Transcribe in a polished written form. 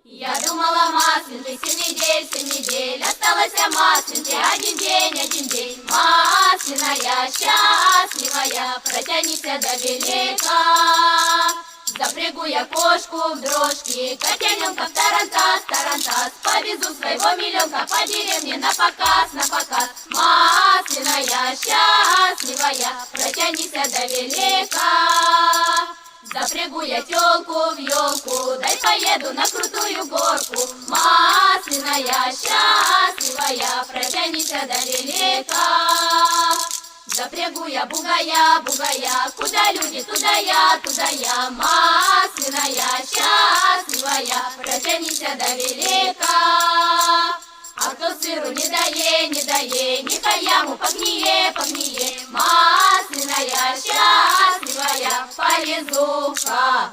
Я думала, масленки, 7 недель, осталось масленки, один день. Масляная, счастливая, протянися до велика. Запрягу я кошку в дрожки, котененка в тарантас, повезу своего миленка по деревне на показ. Масляная, счастливая, протянися до велика. Запрягу я тёлку в ёлку, дай поеду на крутую горку. Масляная, счастливая, протянися до велика. Запрягу я бугая, куда люди, туда я. Масляная, счастливая, протянися до велика. А кто сыру не дае, нехай яму погние. Масляная, счастливая, повезуха.